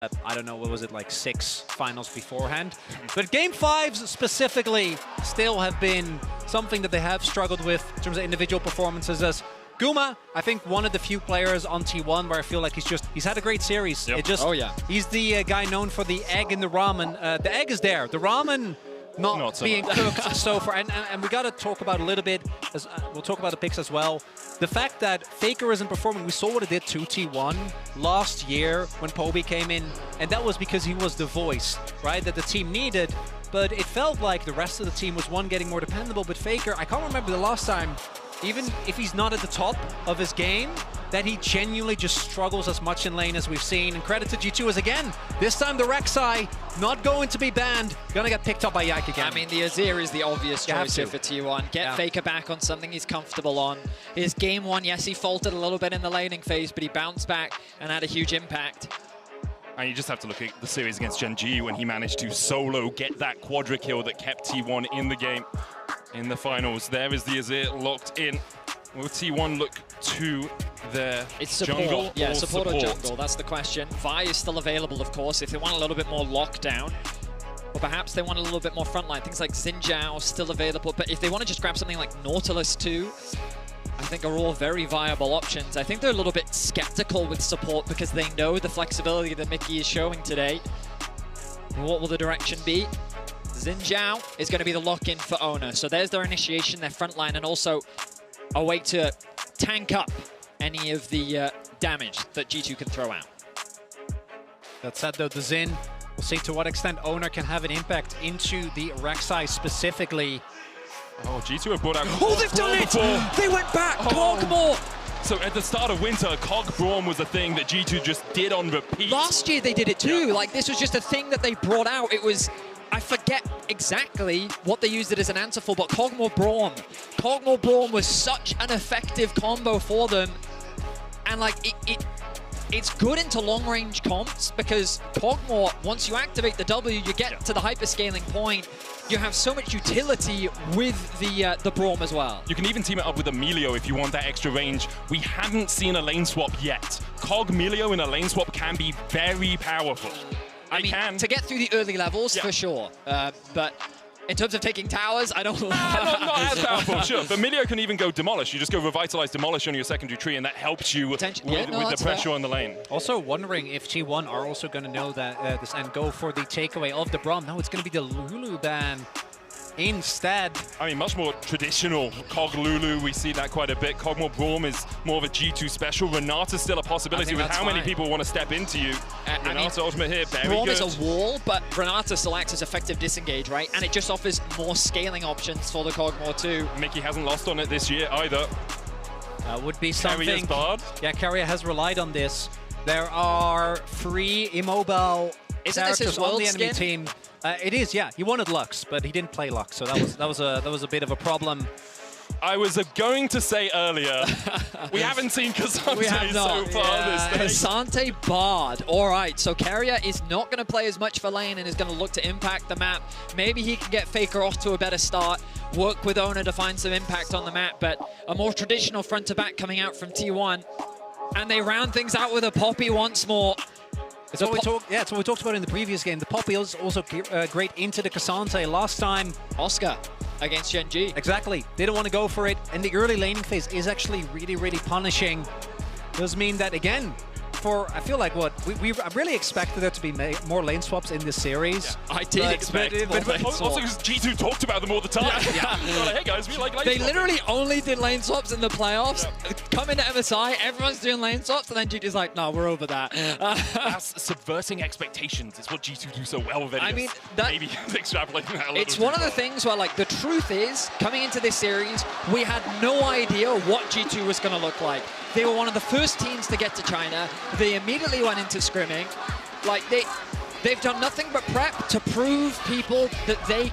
I don't know, what was it, like 6 finals beforehand. But Game 5s specifically still have been something that they have struggled with in terms of individual performances. As Guma, I think one of the few players on T1 where I feel like he's had a great series. Yep. It just, oh yeah, he's the guy known for the egg in the ramen. The egg is there. The ramen not so being cooked so far. And we got to talk about a little bit, as we'll talk about the picks as well. The fact that Faker isn't performing, we saw what it did to T1 last year when Poby came in, and that was because he was the voice, right, that the team needed. But it felt like the rest of the team was getting more dependable. But Faker, I can't remember the last time, even if he's not at the top of his game, that he genuinely just struggles as much in lane as we've seen. And credit to G2 as again, this time the Rek'Sai not going to be banned, gonna get picked up by Yak again. I mean, the Azir is the obvious choice here for T1. Get Faker back on something he's comfortable on. His game 1, yes, he faltered a little bit in the laning phase, but he bounced back and had a huge impact. And you just have to look at the series against Gen G when he managed to solo get that quadra kill that kept T1 in the game in the finals. There is the Azir locked in. Will T1 look to their jungle? Yeah, support or jungle, that's the question. Vi is still available, of course, if they want a little bit more lockdown. Or perhaps they want a little bit more frontline. Things like Xin Zhao still available. But if they want to just grab something like Nautilus too, I think are all very viable options. I think they're a little bit skeptical with support because they know the flexibility that Mickey is showing today. And what will the direction be? Xin Zhao is going to be the lock-in for Owner. So there's their initiation, their frontline, and also a way to tank up any of the damage that G2 can throw out. That said though, the Xin, we'll see to what extent Owner can have an impact into the Rek'Sai specifically. Oh, G2 have brought out Oh, they've done it! They went back! Cogmore! So at the start of winter, Cog Braum was a thing that G2 just did on repeat. Last year they did it too. Like, this was just a thing that they brought out. It was, I forget exactly what they used it as an answer for, but Cogmore Braum was such an effective combo for them. And like, it's good into long-range comps because Cogmore, once you activate the W, you get to the hyperscaling point. You have so much utility with the Braum as well. You can even team it up with Emilio if you want that extra range. We haven't seen a lane swap yet. Cog Emilio in a lane swap can be very powerful. I mean, to get through the early levels, for sure. But in terms of taking towers, I don't know. Not as powerful, sure. But Emilio can even go Demolish. You just go Revitalize Demolish on your secondary tree, and that helps you with the pressure on the lane. Also wondering if T1 are also going to know that this and go for the takeaway of the Braum. No, it's going to be the Lulu ban instead. I mean, much more traditional Cog Lulu. We see that quite a bit. Cogmore Braum is more of a G2 special. Renata's still a possibility with how many people want to step into you. Renata ultimate here, very Braum good. is a wall, but Renata still acts as effective disengage, right? And it just offers more scaling options for the Cogmore too. Mickey hasn't lost on it this year either. Would be something. Carrier's barred. Yeah, Carrier has relied on this. There are 3 immobile characters on the enemy team. It is, yeah. He wanted Lux, but he didn't play Lux, so that was a bit of a problem. I was going to say earlier, we haven't seen Cassante so far this day. Cassante barred. All right, so Carrier is not going to play as much for lane and is going to look to impact the map. Maybe he can get Faker off to a better start, work with Owner to find some impact on the map, but a more traditional front-to-back coming out from T1. And they round things out with a Poppy once more. It's what we talked about in the previous game. The Poppy is also great into the Cassante. Last time, Oscar against Gen G. Exactly. They don't want to go for it. And the early laning phase is actually really, really punishing. Does mean that, again, I feel like we really expected there to be more lane swaps in this series. Yeah, I did expect more lane swaps. Also because G2 talked about them all the time. Yeah. Like, hey guys, we like lane swaps. They literally only did lane swaps in the playoffs. Yeah. Come into MSI, everyone's doing lane swaps, and then G2's like, no, we're over that. That's subverting expectations. It's what G2 do so well with it. I mean, maybe extrapolating that a little. It's one of the things where, like, the truth is, coming into this series, we had no idea what G2 was going to look like. They were one of the first teams to get to China. They immediately went into scrimming. Like, they've done nothing but prep to prove people that they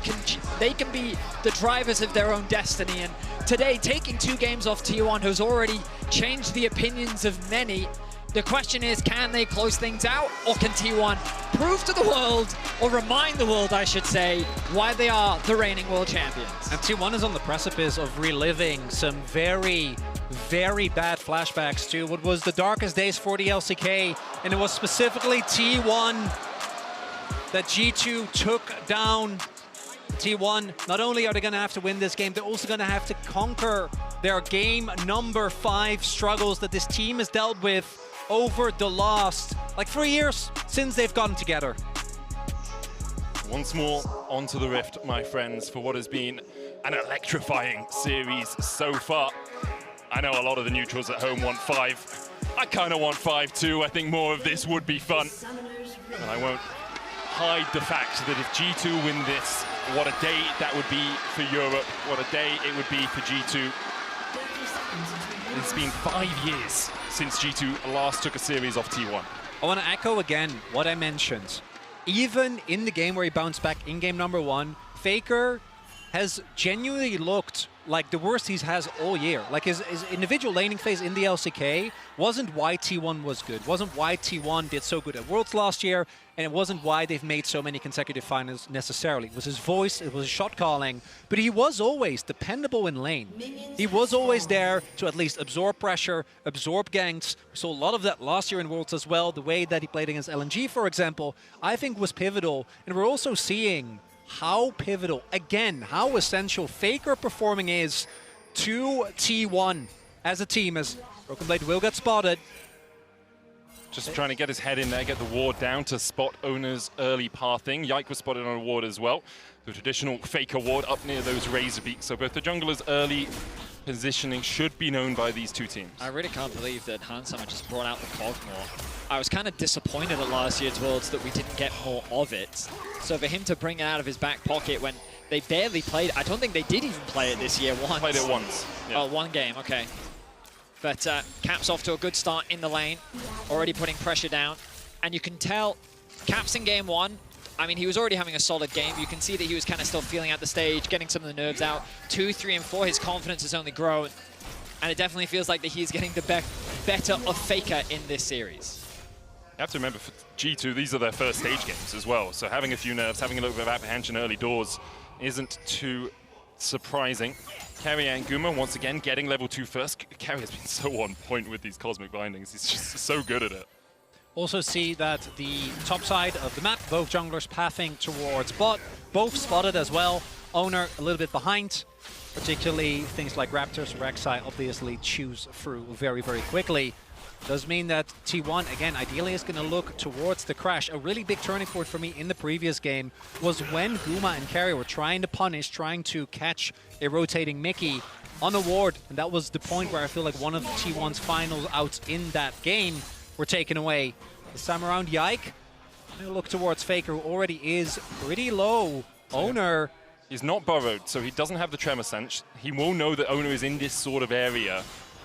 can be the drivers of their own destiny. And today, taking 2 games off T1, who's already changed the opinions of many, the question is, can they close things out, or can T1 prove to the world, or remind the world, I should say, why they are the reigning world champions? And T1 is on the precipice of reliving some very very bad flashbacks to what was the darkest days for the LCK, and it was specifically T1 that G2 took down. T1, not only are they going to have to win this game, they're also going to have to conquer their game number 5 struggles that this team has dealt with over the last, 3 years since they've gotten together. Once more onto the Rift, my friends, for what has been an electrifying series so far. I know a lot of the neutrals at home want 5. I kind of want 5 too. I think more of this would be fun. And I won't hide the fact that if G2 win this, what a day that would be for Europe. What a day it would be for G2. It's been 5 years since G2 last took a series off T1. I want to echo again what I mentioned. Even in the game where he bounced back in game number 1, Faker has genuinely looked like the worst he has all year. Like his individual laning phase in the LCK wasn't why T1 was good, wasn't why T1 did so good at Worlds last year, and it wasn't why they've made so many consecutive finals necessarily. It was his voice, it was his shot calling, but he was always dependable in lane. He was always there to at least absorb pressure, absorb ganks. We saw a lot of that last year in Worlds as well. The way that he played against LNG, for example, I think was pivotal. And we're also seeing how pivotal, again, how essential Faker performing is to T1 as a team, as Broken Blade will get spotted. Just trying to get his head in there, get the ward down to spot Owner's early pathing. Yike was spotted on a ward as well. The traditional Faker ward up near those Razor Beaks. So both the junglers' early positioning should be known by these two teams. I really can't believe that Hansama just brought out the Cog more. I was kind of disappointed at last year's Worlds that we didn't get more of it. So for him to bring it out of his back pocket when they barely played, I don't think they did even play it this year once. Played it once. Yeah. Oh, one game, okay. But Cap's off to a good start in the lane, already putting pressure down. And you can tell Cap's in game 1. I mean, he was already having a solid game. You can see that he was kind of still feeling out the stage, getting some of the nerves out. 2, 3, and 4, his confidence has only grown. And it definitely feels like that he's getting the better of Faker in this series. You have to remember, for G2, these are their first stage games as well. So having a few nerves, having a little bit of apprehension early doors isn't too surprising. Carry and Guma, once again, getting level 2 first. Carry has been so on point with these cosmic bindings. He's just so good at it. Also see that the top side of the map, both junglers pathing towards bot, both spotted as well. Owner a little bit behind, particularly things like Raptors, Rek'Sai obviously choose through very, very quickly. Does mean that T1, again, ideally is going to look towards the crash. A really big turning point for me in the previous game was when Guma and Carry were trying to punish, trying to catch a rotating Mickey on a ward. And that was the point where I feel like one of T1's final outs in that game were taken away. This time around, Yike, I'm going to look towards Faker, who already is pretty low. Owner. He's not burrowed, so he doesn't have the tremor sense. He will know that Owner is in this sort of area.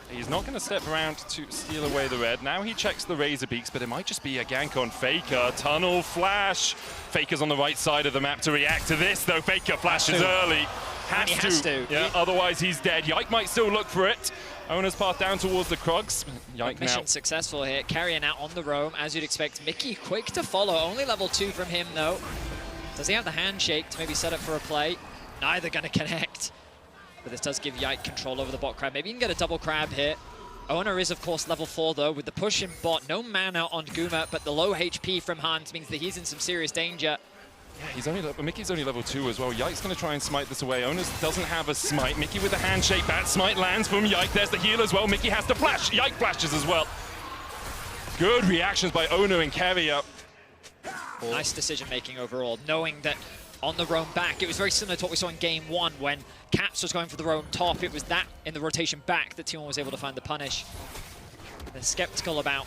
He's not going to step around to steal away the red. Now he checks the Razor Beaks, but it might just be a gank on Faker. Tunnel flash. Faker's on the right side of the map to react to this, though. Faker flashes early. Has to. Yeah, otherwise he's dead. Yike might still look for it. Owner's path down towards the Krugs. Yike Mission now successful here. Carrying out on the roam, as you'd expect. Mickey quick to follow. Only level 2 from him, though. Does he have the handshake to maybe set up for a play? Neither going to connect. But this does give Yike control over the bot crab. Maybe you can get a double crab here. Owner is, of course, level 4, though, with the push in bot. No mana on Guma, but the low HP from Hans means that he's in some serious danger. Yeah, Mickey's only level 2 as well. Yike's going to try and smite this away. Owners doesn't have a smite. Mickey with a handshake. That smite lands from Yike. There's the heal as well. Mickey has to flash. Yike flashes as well. Good reactions by Owner and Carry up. Nice decision-making overall, knowing that on the roam back, it was very similar to what we saw in game 1 when Caps was going for the roam top. It was that in the rotation back that T1 was able to find the punish. They're skeptical about,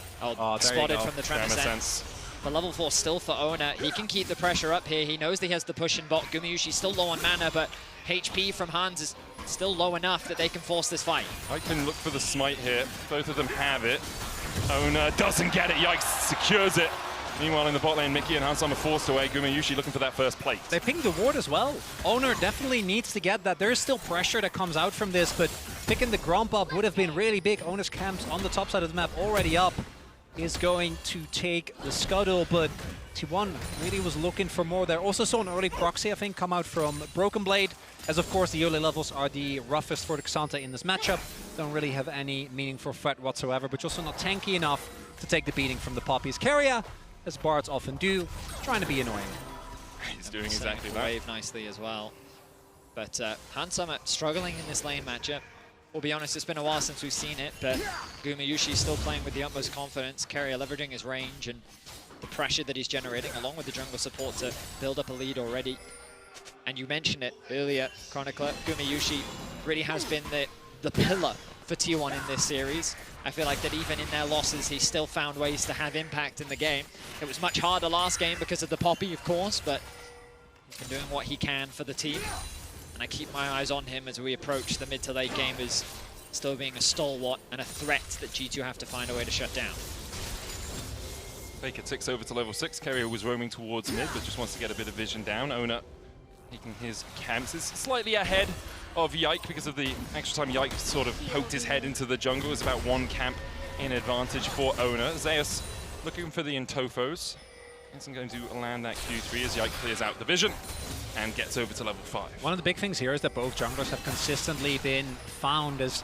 spotted from the tremor sense. But level 4 still for Owner. He can keep the pressure up here. He knows that he has the push in bot. Gumayushi's still low on mana, but HP from Hans is still low enough that they can force this fight. I can look for the smite here. Both of them have it. Owner doesn't get it. Yikes, secures it. Meanwhile, in the bot lane, Mickey and Hansama forced away. Gumayushi looking for that first plate. They pinged the ward as well. Owner definitely needs to get that. There's still pressure that comes out from this, but picking the Gromp up would have been really big. Owner's camps on the top side of the map already up is going to take the scuttle, but T1 really was looking for more there. Also saw an early proxy, I think, come out from Broken Blade, as of course the early levels are the roughest for the Xante in this matchup. Don't really have any meaningful threat whatsoever, but also not tanky enough to take the beating from the Poppies. Keria, as bards often do, trying to be annoying. He's doing exactly that. Wave nicely as well. But Hansama struggling in this lane matchup. We'll be honest, it's been a while since we've seen it, but Gumayushi still playing with the utmost confidence. Keria leveraging his range and the pressure that he's generating, along with the jungle support to build up a lead already. And you mentioned it earlier, Chronicler, Gumayushi really has been the pillar for T1 in this series. I feel like that even in their losses, he still found ways to have impact in the game. It was much harder last game because of the Poppy, of course, but he's been doing what he can for the team. And I keep my eyes on him as we approach the mid to late game, as still being a stalwart and a threat that G2 have to find a way to shut down. Faker ticks over to level 6. Keria was roaming towards mid, but just wants to get a bit of vision down. Owner taking his camps. Is slightly ahead of Yike because of the extra time Yike sort of poked his head into the jungle. It's about 1 camp in advantage for Owner. Zeus looking for the Intofos. Isn't going to land that Q3 as Yike clears out the vision and gets over to level 5. One of the big things here is that both junglers have consistently been found as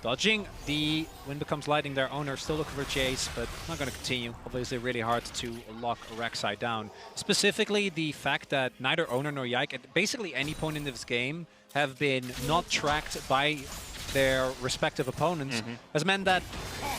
dodging the Wind Becomes Lightning. Their Owner still looking for Chase, but not going to continue. Obviously really hard to lock Rek'Sai down. Specifically the fact that neither Owner nor Yike at basically any point in this game have been not tracked by their respective opponents has meant that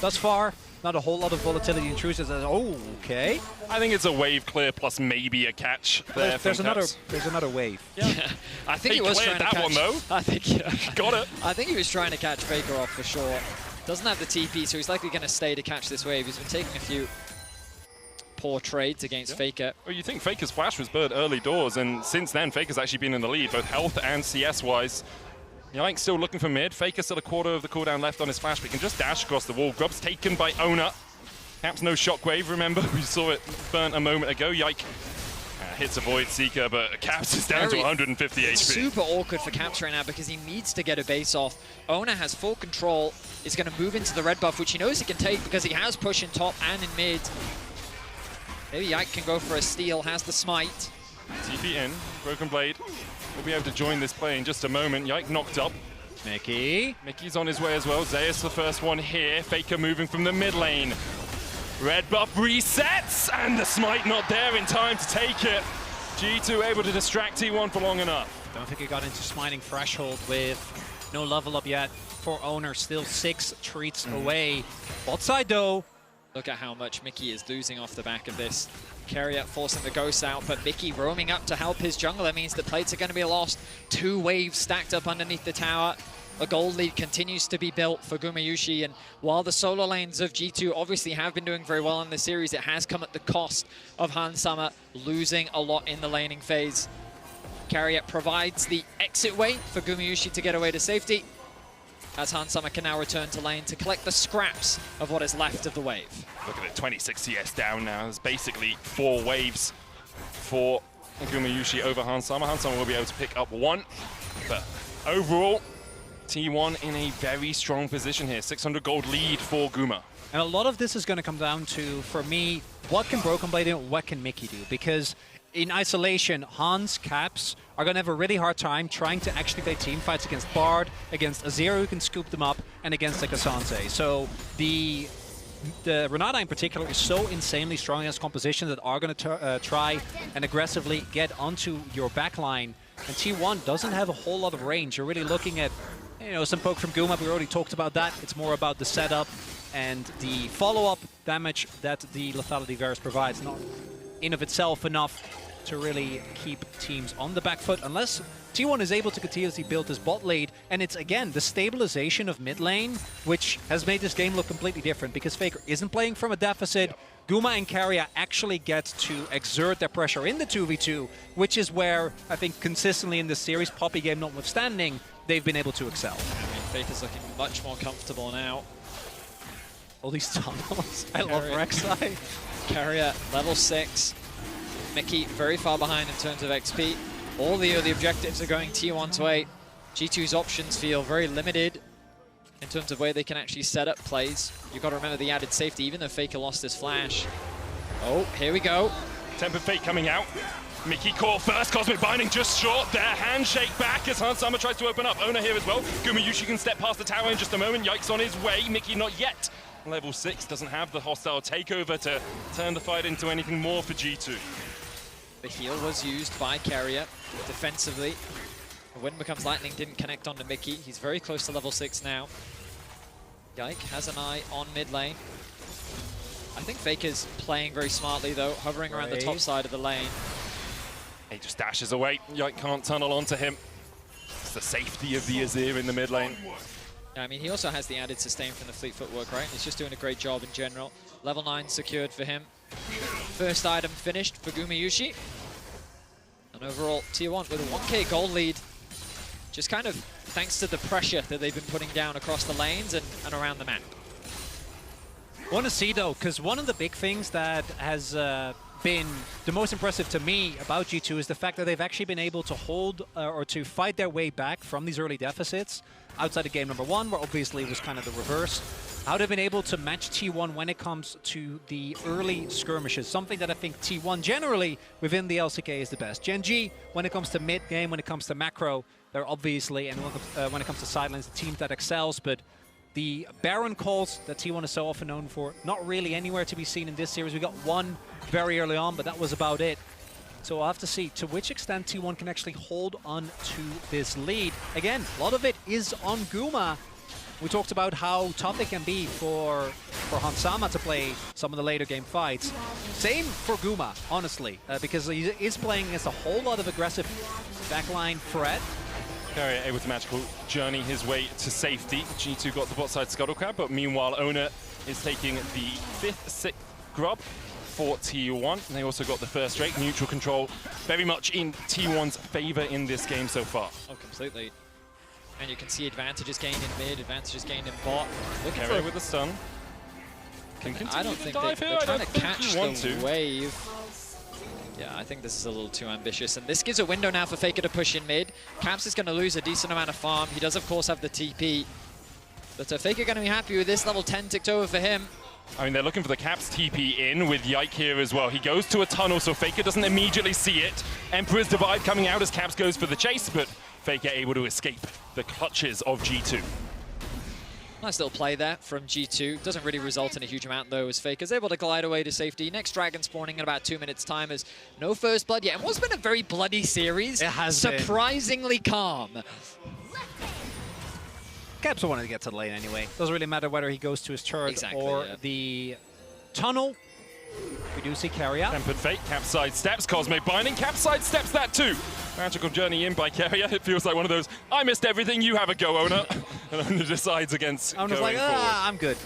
thus far not a whole lot of volatility intrusives. Oh, okay. I think it's a wave clear plus maybe a catch there. There's another wave. Yeah. I think he was trying to catch that one though. I think got it. I think he was trying to catch Faker off for sure. Doesn't have the TP, so he's likely going to stay to catch this wave. He's been taking a few poor trades against Faker. Well, you think Faker's flash was burned early doors, and since then Faker's actually been in the lead, both health and CS wise. Yike still looking for mid. Faker still a quarter of the cooldown left on his flash, but he can just dash across the wall. Grub's taken by Owner. Caps no shockwave, remember? We saw it burnt a moment ago. Yike hits a Void Seeker, but Caps is down to 150 HP. Super awkward for Caps right now because he needs to get a base off. Owner has full control. Is going to move into the red buff, which he knows he can take because he has push in top and in mid. Maybe Yike can go for a steal, has the smite. TP in, Broken Blade. We'll be able to join this play in just a moment. Yike knocked up. Mickey's on his way as well. Zeus the first one here. Faker moving from the mid lane. Red buff resets, and the smite not there in time to take it. G2 able to distract T1 for long enough. Don't think he got into smiting threshold with no level up yet for Owner. Still 6 treats away. Bot side though. Look at how much Mickey is losing off the back of this. Keria forcing the ghost out, but Mickey roaming up to help his jungler means the plates are going to be lost. 2 waves stacked up underneath the tower. A gold lead continues to be built for Gumayushi, and while the solo lanes of G2 obviously have been doing very well in this series, it has come at the cost of Hansama losing a lot in the laning phase. Keria provides the exit way for Gumayushi to get away to safety, as Hansama can now return to lane to collect the scraps of what is left of the wave. Look at it, 26 CS down now. There's basically 4 waves for Gumayushi over Hansama. Hansama will be able to pick up 1, but overall, T1 in a very strong position here. 600 gold lead for Guma. And a lot of this is going to come down to, for me, what can Broken Blade do and what can Mickey do? Because in isolation, Hans, Caps are going to have a really hard time trying to actually play team fights against Bard, against Azir who can scoop them up, and against like a Sanse. So the Renata in particular is so insanely strong against compositions that are going to try and aggressively get onto your backline. And T1 doesn't have a whole lot of range. You're really looking at, you know, some poke from Guma. We already talked about that. It's more about the setup and the follow-up damage that the Lethality Varus provides. Not in of itself enough to really keep teams on the back foot, unless T1 is able to continuously build his bot lead. And it's, again, the stabilization of mid lane, which has made this game look completely different, because Faker isn't playing from a deficit. Guma and Keria actually get to exert their pressure in the 2v2, which is where, I think, consistently in this series, Poppy game notwithstanding, they've been able to excel. I mean, Faker's looking much more comfortable now. All these tunnels. I love Rek'Sai. Keria, level 6. Mickey very far behind in terms of XP. All the early objectives are going T1 to 8. G2's options feel very limited in terms of where they can actually set up plays. You've got to remember the added safety, even though Faker lost his flash. Oh, here we go. Tempered Fate coming out. Mickey caught first, Cosmic Binding just short. Their handshake back as Hansama tries to open up. Owner here as well. Gumayushi can step past the tower in just a moment. Yikes on his way. Mickey not yet. Level 6 doesn't have the hostile takeover to turn the fight into anything more for G2. The heal was used by Carrier defensively. The Wind Becomes Lightning didn't connect onto Mickey. He's very close to level 6 now. Yike has an eye on mid lane. I think Faker's playing very smartly though, hovering around the top side of the lane. He just dashes away. Yike can't tunnel onto him. It's the safety of the Azir in the mid lane. Yeah, I mean, he also has the added sustain from the fleet footwork, right? He's just doing a great job in general. Level 9 secured for him. First item finished for Gumayushi. And overall, Tier 1 with a 1k gold lead. Just kind of thanks to the pressure that they've been putting down across the lanes and around the map. Want to see though, because one of the big things that has been the most impressive to me about G2 is the fact that they've actually been able to hold or to fight their way back from these early deficits outside of game number 1, where obviously it was kind of the reverse. How they've been able to match T1 when it comes to the early skirmishes, something that I think T1 generally within the LCK is the best. Gen G, when it comes to mid game, when it comes to macro, they're obviously, and when it comes to sidelines, the team that excels, but the Baron calls that T1 is so often known for, not really anywhere to be seen in this series. We got one very early on, but that was about it. So we'll have to see to which extent T1 can actually hold on to this lead. Again, a lot of it is on Guma. We talked about how tough it can be for Hansama to play some of the later game fights. Same for Guma, honestly, because he is playing against a whole lot of aggressive backline threat. Carrier able to magical journey his way to safety. G2 got the bot side scuttle crab, but meanwhile Owner is taking the 5th, 6th grub for T1. And they also got the first Drake. Neutral control very much in T1's favor in this game so far. Oh, completely. And you can see advantages gained in mid, advantages gained in bot. Look at Carrier with the stun. I don't think they're trying to catch the wave. Yeah, I think this is a little too ambitious, and this gives a window now for Faker to push in mid. Caps is going to lose a decent amount of farm. He does, of course, have the TP. But Faker going to be happy with this. Level 10 ticked over for him. I mean, they're looking for the Caps TP in with Yike here as well. He goes to a tunnel, so Faker doesn't immediately see it. Emperor's Divide coming out as Caps goes for the chase, but Faker able to escape the clutches of G2. Nice little play there from G2. Doesn't really result in a huge amount, though, as Faker's able to glide away to safety. Next Dragon spawning in about 2 minutes' time as no first blood yet. And what's been a very bloody series, it has surprisingly calm. Caps wanted to get to the lane anyway. Doesn't really matter whether he goes to his turret or the tunnel. We do see Carrier. Tempered Fate, Capside steps, Cosmic Binding, Capside steps that too. Magical journey in by Carrier. It feels like one of those, I missed everything, you have a go, Owner. And Owner decides against Owner's going like, forward. I'm good.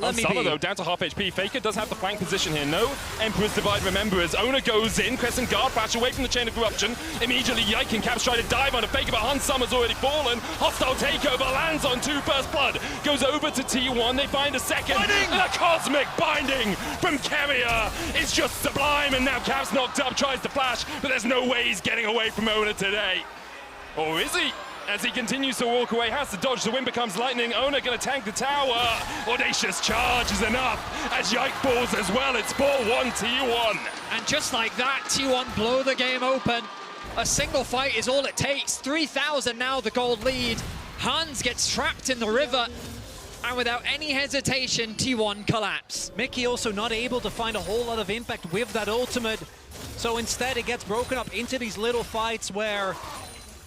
Let me Hansama, be. though, down to half HP. Faker does have the flank position here. No Emperor's Divide, remember, as Owner goes in. Crescent Guard patch away from the Chain of Corruption. Immediately Yike and Caps try to dive on a Faker, but Hansama's already fallen. Hostile takeover lands on 2 first blood. Goes over to T1. They find a second. And a Cosmic Binding from Carrier is just sublime. And now Caps knocked up, tries to flash, but there's no way he's getting away from Owner today. Or is he? As he continues to walk away, has to dodge, the Wind Becomes Lightning. Owner gonna tank the tower. Audacious charge is enough as Yike falls as well. It's 4-1 T1. And just like that, T1 blow the game open. A single fight is all it takes. 3,000 now the gold lead. Hans gets trapped in the river. And without any hesitation, T1 collapse. Mickey also not able to find a whole lot of impact with that ultimate. So instead it gets broken up into these little fights where,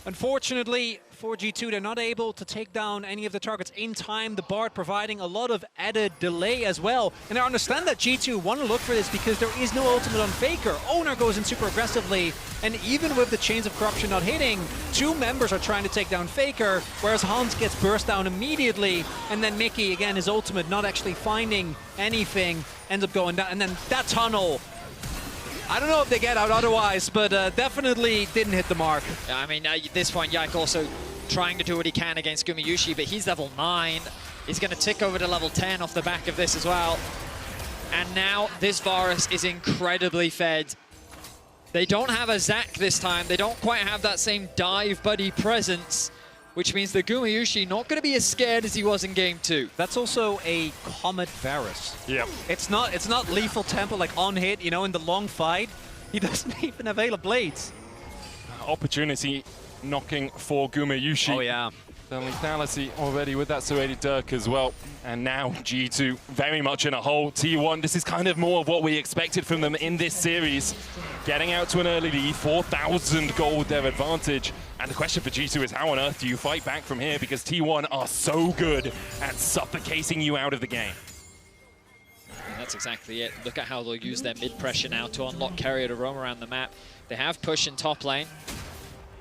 unfortunately, for G2, they're not able to take down any of the targets in time. The Bard providing a lot of added delay as well. And I understand that G2 want to look for this because there is no ultimate on Faker. Owner goes in super aggressively, and even with the Chains of Corruption not hitting, 2 members are trying to take down Faker, whereas Hans gets burst down immediately, and then Mickey, again, his ultimate not actually finding anything, ends up going down. And then that tunnel, I don't know if they get out otherwise, but definitely didn't hit the mark. Yeah, I mean, at this point, Yike also trying to do what he can against Gumayushi, but he's level 9. He's going to tick over to level 10 off the back of this as well. And now this Varus is incredibly fed. They don't have a Zac this time. They don't quite have that same dive buddy presence. which means that Gumayushi not going to be as scared as he was in game 2. That's also a Comet Varus. Yeah. It's not lethal tempo like on hit, you know, in the long fight. He doesn't even have Veil of Blades. Opportunity knocking for Gumayushi. Oh yeah. The lethality already with that serrated Dirk as well. And now G2 very much in a hole. T1, this is kind of more of what we expected from them in this series. Getting out to an early lead, 4,000 gold their advantage. And the question for G2 is how on earth do you fight back from here? Because T1 are so good at suffocating you out of the game. And that's exactly it. Look at how they'll use their mid-pressure now to unlock carrier to roam around the map. They have push in top lane.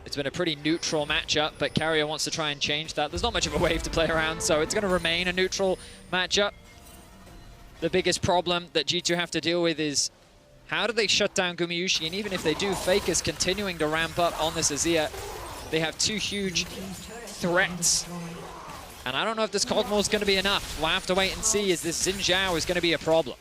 It's been a pretty neutral matchup, but Carrier wants to try and change that. There's not much of a wave to play around, so it's going to remain a neutral matchup. The biggest problem that G2 have to deal with is how do they shut down Gumayushi? And even if they do, Faker's continuing to ramp up on this Azir. They have 2 huge threats. And I don't know if this Cosmo is going to be enough. We'll have to wait and see, as this Xin Zhao is going to be a problem.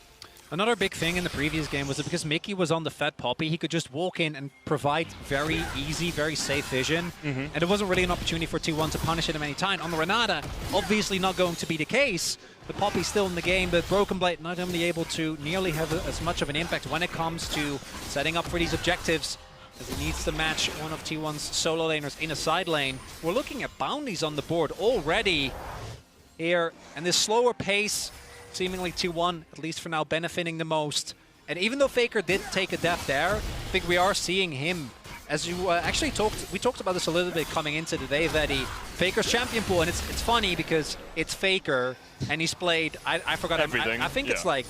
Another big thing in the previous game was that because Mickey was on the Fed Poppy, he could just walk in and provide very easy, very safe vision. And there wasn't really an opportunity for T1 to punish him any time. On the Renata, obviously not going to be the case. The Poppy's still in the game, but Broken Blade not only able to nearly have as much of an impact when it comes to setting up for these objectives, as he needs to match one of T1's solo laners in a side lane. We're looking at bounties on the board already here, and this slower pace, seemingly T1, at least for now, benefiting the most. And even though Faker did take a death there, I think we are seeing him, as you actually we talked about this a little bit coming into today, Vedi, Faker's champion pool, and it's funny because it's Faker, and he's played, I forgot everything. I think it's like,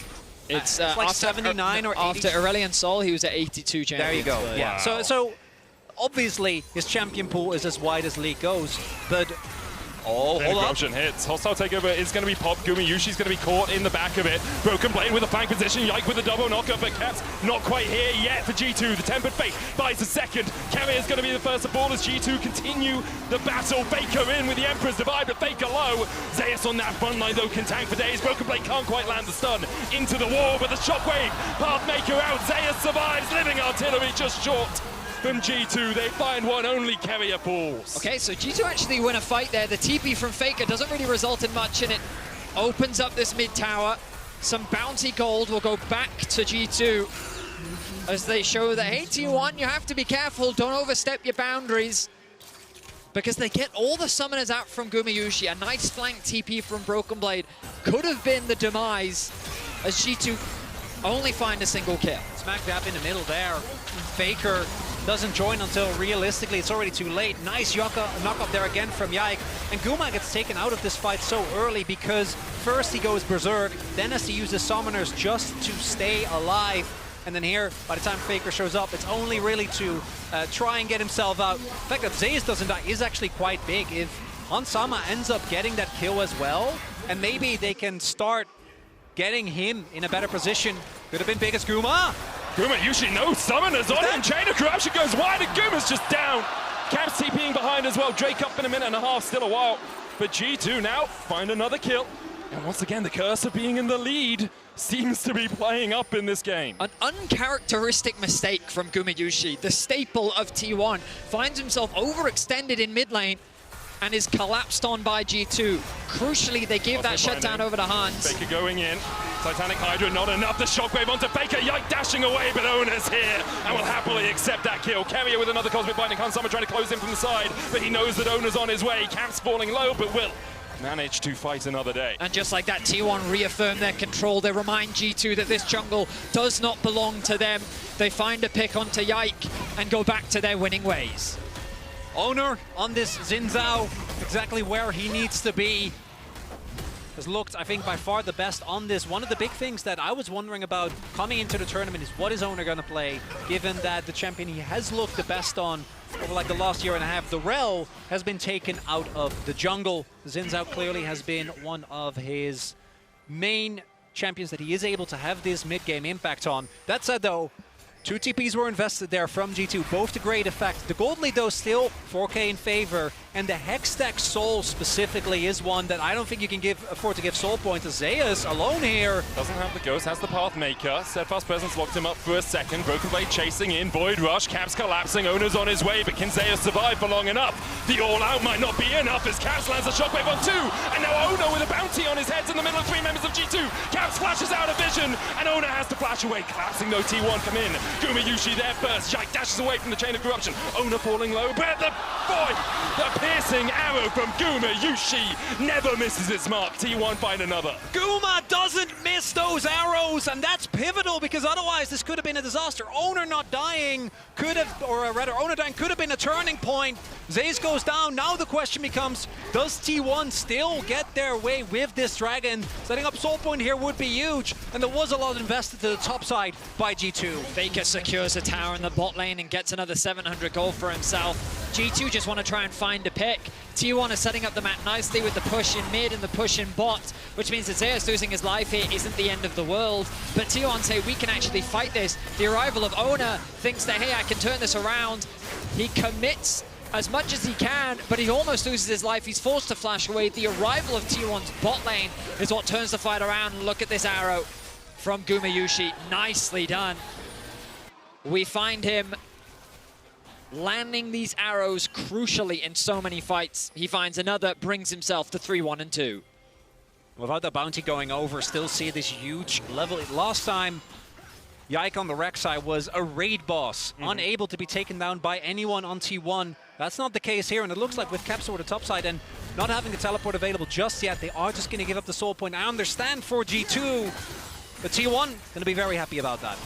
it's like after, 79 or 80. After Aurelion Sol, he was at 82 champions. There you go, yeah. Wow. So obviously his champion pool is as wide as League goes, but hold up. Hits. Hostile takeover is going to be popped. Gumayushi's going to be caught in the back of it. Broken Blade with a flank position. Yike with a double knocker, but Cat's not quite here yet for G2. The Tempered Fate buys a second. Carrier is going to be the first to fall as G2 continue the battle. Faker in with the Emperor's Divide, but Faker low. Zeus on that front line, though, can tank for days. Broken Blade can't quite land the stun into the wall, but the shockwave. Pathmaker out. Zeus survives. Living Artillery just short. From G2, they find one, only Carrier falls. Okay, so G2 actually win a fight there. The TP from Faker doesn't really result in much, and it opens up this mid tower. Some bounty gold will go back to G2 as they show that, hey, T1, you have to be careful. Don't overstep your boundaries, because they get all the summoners out from Gumayushi. A nice flank TP from Broken Blade could have been the demise, as G2 only find a single kill. Smack dab in the middle there. Faker doesn't join until realistically it's already too late. Nice knock up there again from Yike. And Guma gets taken out of this fight so early because first he goes berserk, then has to use his summoners just to stay alive. And then here, by the time Faker shows up, it's only really to try and get himself out. The fact that Zeus doesn't die is actually quite big. If Hansama ends up getting that kill as well, and maybe they can start getting him in a better position. Could have been big as Guma. Gumayushi, no summoners on him. Chain of Corruption goes wide and Guma's just down. Caps TPing behind as well. Drake up in a minute and a half, still a while. But G2 now find another kill. And once again, the curse of being in the lead seems to be playing up in this game. An uncharacteristic mistake from Gumayushi, the staple of T1, finds himself overextended in mid lane and is collapsed on by G2. Crucially, they give that shutdown over to Hans. Faker going in. Titanic Hydra, not enough. The shockwave onto Faker. Yike dashing away, but Ona's here and will happily accept that kill. Carrier with another Cosmic Binding. Hansama trying to close in from the side, but he knows that Ona's on his way. Camp's falling low, but will manage to fight another day. And just like that, T1 reaffirm their control. They remind G2 that this jungle does not belong to them. They find a pick onto Yike and go back to their winning ways. Owner on this Xin Zhao, exactly where he needs to be. Has looked, I think, by far the best on this. One of the big things that I was wondering about coming into the tournament is what is Owner going to play, given that the champion he has looked the best on over like the last year and a half, the Rel, has been taken out of the jungle. Xin Zhao clearly has been one of his main champions that he is able to have this mid-game impact on. That said, though, 2 TPs were invested there from G2, both to great effect. The gold lead, though, still 4K in favor. And the Hextech Soul specifically is one that I don't think you can afford to give soul points to. Zeus alone here. Doesn't have the Ghost, has the Pathmaker. Steadfast Presence locked him up for a second. Broken Blade chasing in, Void Rush, Caps collapsing, Owner's on his way, but can Zeus survive for long enough? The all-out might not be enough as Caps lands a shockwave on 2, and now Owner with a bounty on his head in the middle of 3 members of G2. Caps flashes out of vision, and Owner has to flash away, collapsing though T1 come in. Gumayushi there first, Yike dashes away from the chain of corruption. Owner falling low, but the piercing arrow from Gumayushi never misses its mark. T1 find another. Guma doesn't miss those arrows, and that's pivotal because otherwise this could have been a disaster. Owner not dying could have, or rather Owner dying could have been a turning point. Zeus goes down. Now the question becomes, does T1 still get their way with this dragon? Setting up soul point here would be huge, and there was a lot invested to the top side by G2. Faker secures a tower in the bot lane and gets another 700 gold for himself. G2 just want to try and find a pick. T1 is setting up the map nicely with the push in mid and the push in bot, which means that Zeus losing his life here isn't the end of the world. But T1 say, we can actually fight this. The arrival of Owner thinks that, hey, I can turn this around. He commits as much as he can, but he almost loses his life. He's forced to flash away. The arrival of T1's bot lane is what turns the fight around. Look at this arrow from Gumayushi. Nicely done. We find him landing these arrows crucially in so many fights. He finds another, brings himself to 3-1 and 2. Without the bounty going over, still see this huge level. Last time, Yike on the Rek'Sai was a raid boss, unable to be taken down by anyone on T1. That's not the case here, and it looks like with Caps over the top side and not having the teleport available just yet, they are just going to give up the soul point. I understand for G2, but T1 going to be very happy about that.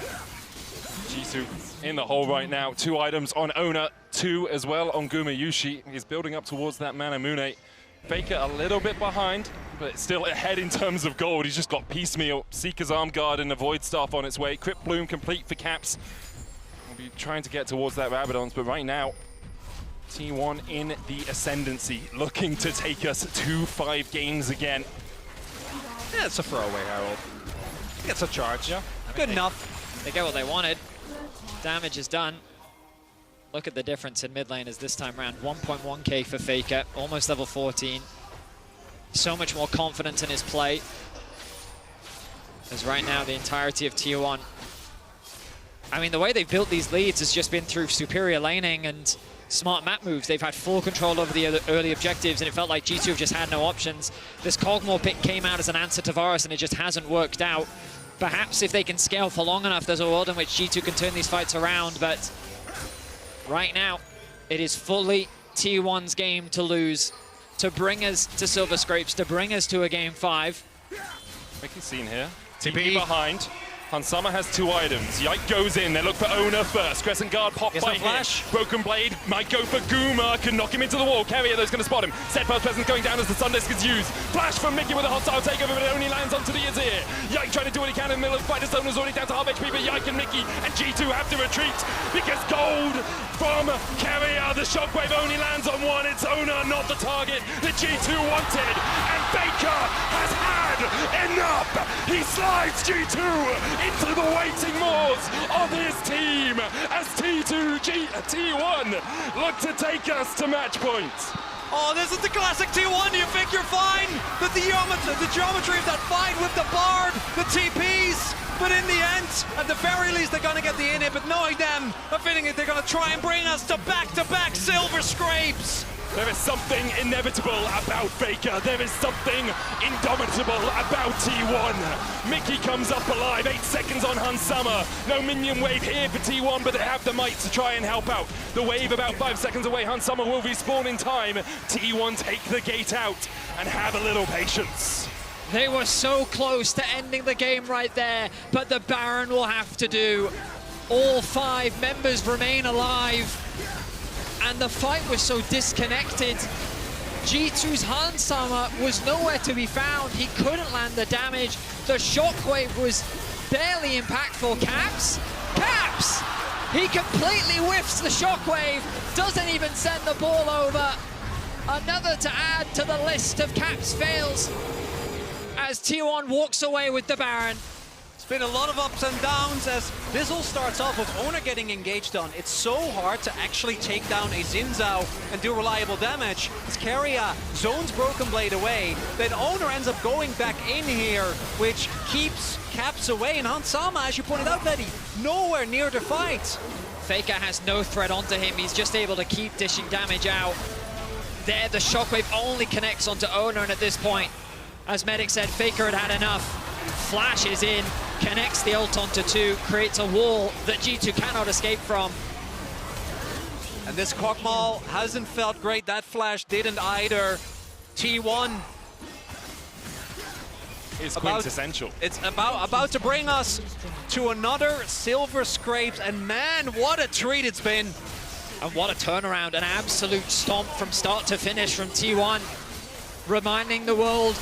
G2 in the hole right now. 2 items on Owner, 2 as well on Gumayushi. He's building up towards that Manamune. Faker a little bit behind, but still ahead in terms of gold. He's just got Piecemeal, Seeker's Arm Guard, and a Void Staff on its way. Crypt Bloom complete for Caps. We'll be trying to get towards that Rabadons, but right now, T1 in the ascendancy, looking to take us to 5 games again. Yeah, it's a throwaway, Harold. It's a charge. Yeah. Good enough. They get what they wanted. Damage is done. Look at the difference in mid lane as this time around. 1.1k for Faker, almost level 14. So much more confidence in his play. As right now, the entirety of Tier 1. I mean, the way they've built these leads has just been through superior laning and smart map moves. They've had full control over the early objectives, and it felt like G2 have just had no options. This Kog'Maw pick came out as an answer to Varus, and it just hasn't worked out. Perhaps if they can scale for long enough, there's a world in which G2 can turn these fights around, but right now, it is fully T1's game to lose, to bring us to Silver Scrapes, to bring us to a Game 5. Making scene here. TP behind. Hansama has 2 items. Yike goes in. They look for Owner first. Crescent Guard popped by Flash. Broken Blade might go for Guma. Can knock him into the wall. Carrier though is going to spot him. Steadfast Presence going down as the Sundisk is used. Flash from Mickey with a hostile takeover, but it only lands onto the Azir. Yike trying to do what he can in the middle of the fight. His Owner's already down to half HP, but Yike and Mickey and G2 have to retreat because gold from Carrier. The shockwave only lands on 1. It's Owner, not the target that G2 wanted. And Faker has had enough. He slides G2 into the waiting moors of his team as T1 look to take us to match point. Oh, this is the classic T1. You think you're fine? The geometry of that fight with the Bard, the TPs. But in the end, at the very least, they're going to get the inhib. But knowing them, I'm feeling they're going to try and bring us to back-to-back Silver Scrapes. There is something inevitable about Faker. There is something indomitable about T1. Mickey comes up alive, 8 seconds on Hansama. No minion wave here for T1, but they have the might to try and help out. The wave about 5 seconds away. Hansama will respawn in time. T1 take the gate out and have a little patience. They were so close to ending the game right there, but the Baron will have to do. All 5 members remain alive. And the fight was so disconnected. G2's Hansama was nowhere to be found. He couldn't land the damage. The shockwave was barely impactful. Caps? He completely whiffs the shockwave. Doesn't even send the ball over. Another to add to the list of Caps fails as T1 walks away with the Baron. It's been a lot of ups and downs as this all starts off with Owner getting engaged on. It's so hard to actually take down a Xin Zhao and do reliable damage. As Keria zones Broken Blade away, then Owner ends up going back in here, which keeps Caps away. And Hansama, as you pointed out, Letty, nowhere near the fight. Faker has no threat onto him. He's just able to keep dishing damage out. There, the Shockwave only connects onto Owner, and at this point, as Medic said, Faker had enough. Flash is in, connects the ult onto 2, creates a wall that G2 cannot escape from. And this Kog'Maw hasn't felt great. That flash didn't either. T1. It's quintessential. It's about to bring us to another Silver Scrapes, and man, what a treat it's been. And what a turnaround, an absolute stomp from start to finish from T1, reminding the world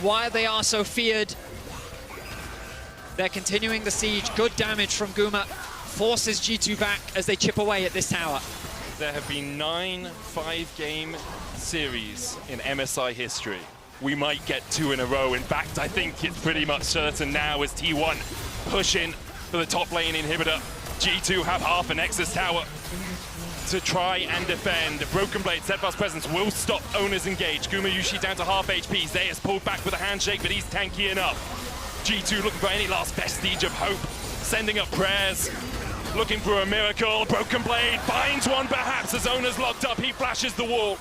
why they are so feared. They're continuing the siege. Good damage from Guma. Forces G2 back as they chip away at this tower. There have been 9 5-game series in MSI history. We might get 2 in a row. In fact, I think it's pretty much certain now as T1 push in for the top lane inhibitor. G2 have half a Nexus tower to try and defend. Broken Blade, Steadfast Presence will stop Owners engage. Gumayushi down to half HP. Zeus pulled back with a handshake, but he's tanky enough. G2 looking for any last vestige of hope. Sending up prayers. Looking for a miracle. Broken Blade finds one perhaps as Owners locked up. He flashes the wall.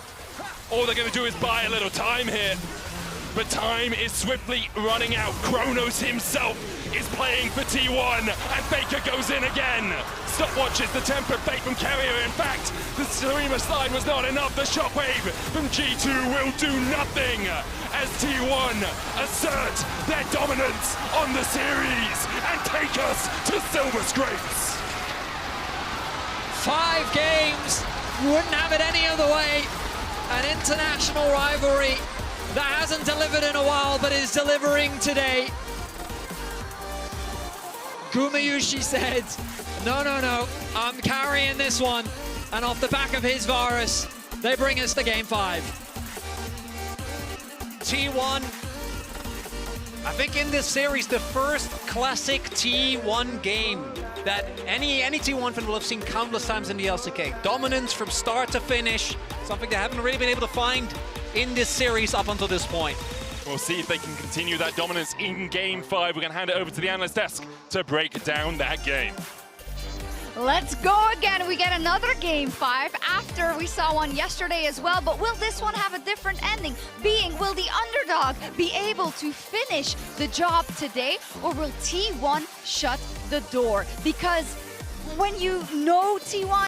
All they're going to do is buy a little time here. But time is swiftly running out. Kronos himself is playing for T1, and Faker goes in again. Stopwatches the tempered fate from Carrier. In fact, the Seguime slide was not enough. The shockwave from G2 will do nothing as T1 assert their dominance on the series and take us to Silver Scrapes. 5 games, wouldn't have it any other way. An international rivalry that hasn't delivered in a while, but is delivering today. Gumayushi said, no, I'm carrying this one. And off the back of his Varus, they bring us to game 5. T1, I think in this series, the first classic T1 game that any T1 fan will have seen countless times in the LCK. Dominance from start to finish, something they haven't really been able to find in this series up until this point. We'll see if they can continue that dominance in game 5. We're going to hand it over to the analyst desk to break down that game. Let's go again. We get another game 5 after we saw one yesterday as well. But will this one have a different ending? Will the underdog be able to finish the job today? Or will T1 shut the door? Because when you know T1